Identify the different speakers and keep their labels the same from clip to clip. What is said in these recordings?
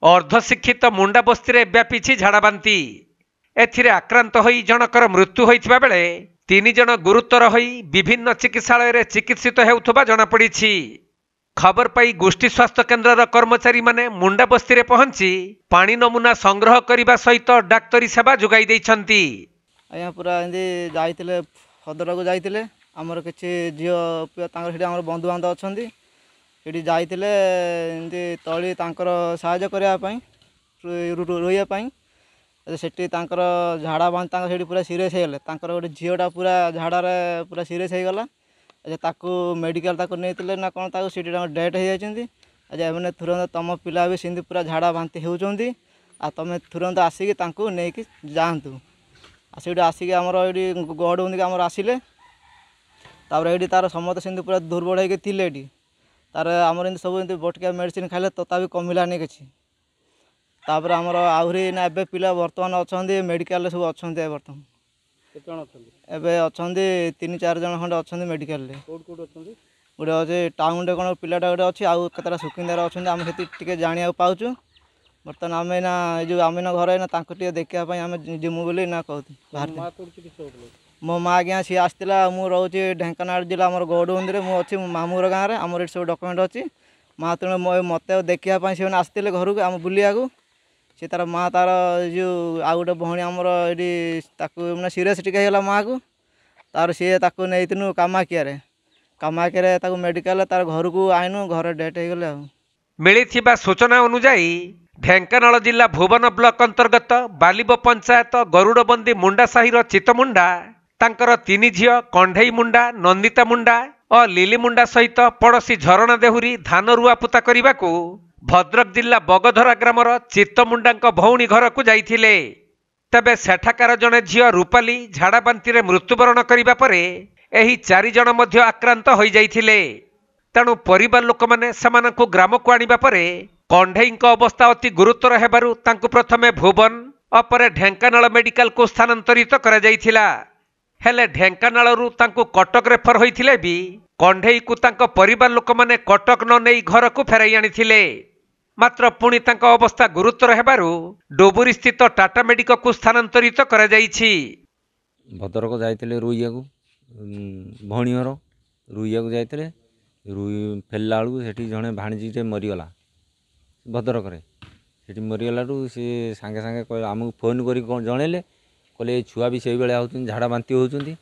Speaker 1: अर्धशिक्षित मुंडा बस्ती व्यापी झाड़ाबांती एथिरे आक्रांत होई जनकर मृत्यु होइथिबा बेले 3 जन गुरुतर होई विभिन्न चिकित्सालय चिकित्सित हेउथबा जनापड़ी। खबर पाई गोष्ठी स्वास्थ्य केन्द्र कर्मचारी माने मुंडा बस्ती पहुंची पानी नमूना संग्रह करने सहित डाक्तरी सेवा जोगाई देइछंती।
Speaker 2: आया पूरा एंदी जाइतिले हदर को जाइतिले हमर किछि जियो तांकर हेडी हमर बंधु बांधव अछंती हेडी जाइतिले एंदी तळी तांकर सहायता करिया पई रोइया पई सेठी तांकर झाड़ा बांध तांकर हेडी पूरा सीरियस हे गेले तांकर गोटे झियोटा पूरा झाड़ारे पूरा सीरियस हे गला ताकू मेडिकल ताकू नेतिले ना कोन ताकू सेठी डेथ हे जाइछंती आज एमने तुरंत तम पिला भी सिंधी पूरा झाड़ा बांती हेउचंती आ तमे तुरंत आसिकी तांकू नेकी जांतु आसिक आसिक आमर ये गहड़ बंदी आमर आसिले तापर ये तार समस्त सिंधी पूरा दुर्बल होगी थिले तार आमर सब बटकिया मेडिसिन खाइले तथा कमिलानी किसी तापर आमर आहरी ना एबे पिला बर्तमान अच्छा मेडिकल सब अच्छा बर्तमान एबे अच्छा 3-4 जन खंडे अच्छा मेडिकल गोटे अच्छे टाउन कौन पिलाटा गोटे अच्छी आउ कतटा सुकिंदार अच्छा आम से जाना पाचु बर्तमान आम ना जो आम ना घर ना देखापी आम जिमु बोली ना कहते मो माँ आज्ञा सी आसला मुझे रोचे ढेंकानाल जिला आम गौड़बंदी में अच्छी मो मामूर गाँव में आमर ये सब डॉक्यूमेंट अच्छी माँ तेणु मत देखापी से आसते घर को आम बुलिया सी तार माँ तार जो आउ गोटे भौणी आमर ये मैंने सीरीयस टिके माँ को तार सी नहीं कामाख्या मेडिकल तार घर को आईनु घर डेथ हो गले।
Speaker 1: मिलिथिबा सूचना अनुसार ढेंकानाल जिला भुवन ब्लॉक अंतर्गत बालिब पंचायत गरुड़बंदी मुंडा साहिर चितमुंडा तांकर 3 झियो कंढई मुंडा नंदिता मुंडा और लिली मुंडा सहित पड़ोशी झरणा देहुरी धान रुआ पुता करने को भद्रक जिला बगधरा ग्रामर चित्तमुंडा भौणी घर को जाइथिले। तेबे सेठाकार जने झियो रूपाली झाड़ाबांती मृत्युवरण करने पर एही 4 जन मध्य आक्रांत हो जाइथिले। तेणु परिवार लोक माने समानकु ग्राम को आनिबा परे कंढई अवस्था अति गुरुतर हेबारु तांकु प्रथमे भुवन अपरे ढेंकानाल मेडिकल को स्थानांतरित करा जाइथिला। हेले ढेंकानालरू तांकु कटक रेफर होइथिले भी कंढई को तांको परिवार लोक माने कटक न नेई घर को फेराई आनिथिले। मात्र पुणी तांको अवस्था गुरुतर हेबारु डोबुरी स्थित टाटा मेडिकल को स्थानांतरित करा जाइछि।
Speaker 3: भद्रक जाइतिले रुइया को भौणी घर रुइया को जाइतिले रुई फेरला बेलू से जड़े भाणीजीटे मरीगला भद्रक से मरीगलू सी सांगे सांगे आमको फोन कर जनइले कहले छुआ भी से भाया हो झाड़ा बांती होती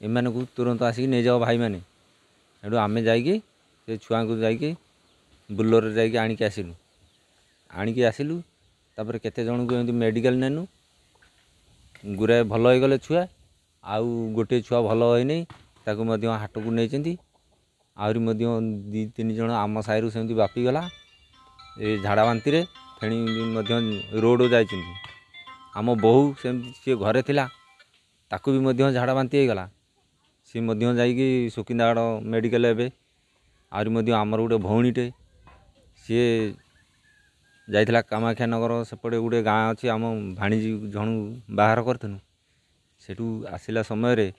Speaker 3: एमान को तुरंत आसिक नहीं जाओ भाई मैंने सेठू आम जा छुआ को जाकि बुलर जा आणिक आसिलु तापर केते जन को एमती मेडिकल नेनु गुराए भल हो गले छुआ आउ गोटे छुआ भल होनी ताकू हाट को नहीं आहरी 2-3 जन आम साइरु सेमती बापीगला ये झाड़ा बांती फेणी रोड जाइए आम बहु सेमती सी घरे थिला ताकू भी झाड़ा बांती हो गला सी जाकि सुकिंदागढ़ मेडिकल एवं आहरी आमर गोटे भौणीटे सी जाइथिला कामाख्या नगर सेपटे गोटे गाँ अच्छी आम भाणीजी जन बाहर करूँ सेठू आसला समय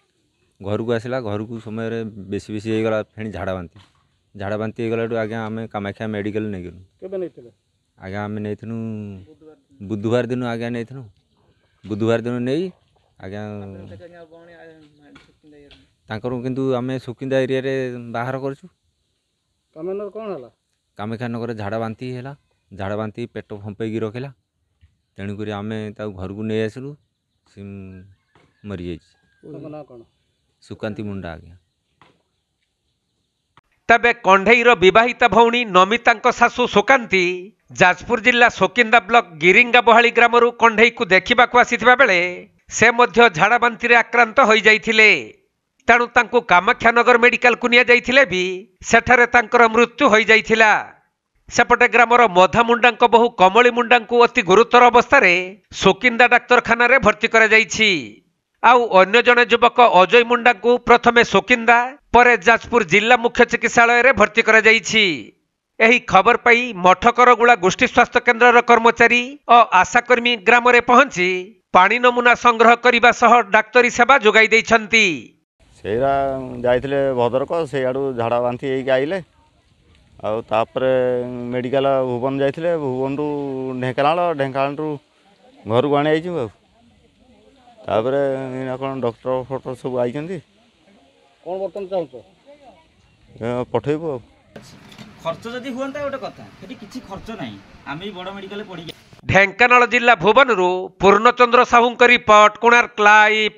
Speaker 3: घर को आसला घर को समय बेसी बेसी हो गला फेणी झाड़ा बांती हो गला आज्ञा आम कामाख्या मेडिकल नहीं गलु आज्ञा आम नहीं बुधवार दिन आज्ञा नहीं बुधवार दिन नहीं आज्ञा तांकर किंतु आम सुकिंदा एरिया रे बाहर करछु कामाख्या नगर झाड़ा बांती है झाड़ा बांती पेट फंपेगी रखला तेणुक आम घर को नहीं आसलु सी मरी जाइए सुकांती मुंडा आज्ञा।
Speaker 1: तबे कंढईर विवाहिता भौणी नमिता शाशु सुकांती जाजपुर जिला सोकिंदा ब्लॉक गिरिंगा बहाली ग्रामरू कंढई को देखा आसीथिबा बेले से मध्य झाड़ा बांती आक्रांत हो जाइथिले। तेणु तांकु कामाख्यानगर मेडिकल को निया जाइथिले भी सेठारे तांकर मृत्यु हो जाइथिला। सेपटे ग्रामर मधा मुंडा बहु कमली मुंडा को अति गुरुतर अवस्था सोकिंदा डाक्तरखाना रे भर्ती करा जाइछि। आउ अन्य जने युवक अजय मुंडा को प्रथमे सोकिंदा परे जाजपुर जिला मुख्य चिकित्सालय रे भर्ती करा जाइछि। एही खबर पाई मठकरगुड़ा गोष्ठी स्वास्थ्य केन्द्र कर्मचारी और आशाकर्मी ग्राम रे पहुंची पानी नमूना संग्रह करने सह डाक्तरी सेवा जोगाई देइछंती।
Speaker 4: सेरा जाइथिले भद्रक से आडू झाड़ा बांती होइके आइले ଆଉ ତାପରେ ମେଡ଼ିକାଲ ଭୁବନ ଯାଇଥିଲେ, ଭୁବନରୁ ଢେଙ୍କାନାଳରୁ ଘରକୁ ଆଣି ଆଇଛୁ ଆଉ। ତାପରେ କ'ଣ ଡକ୍ଟର ଫକ୍ଟର ସବୁ ଆଇଛନ୍ତି,
Speaker 5: କ'ଣ ବର୍ତ୍ତମାନ ଚାହୁଁଛ?
Speaker 4: ପଠେଇବୁ ଆଉ।
Speaker 6: ଖର୍ଚ୍ଚ ଯଦି ହୁଅନ୍ତା ଗୋଟେ କଥା, ସେଠି କିଛି ଖର୍ଚ୍ଚ ନାହିଁ, ଆମେ ବି ବଡ଼ ମେଡ଼ିକାଲରେ ପଢ଼ିକି।
Speaker 1: ଢେଙ୍କାନାଳ ଜିଲ୍ଲା ଭୁବନରୁ ପୂର୍ଣ୍ଣଚନ୍ଦ୍ର ସାହୁଙ୍କ ରିପୋର୍ଟ, କୋଣାର୍କ ଲାଇଭ୍।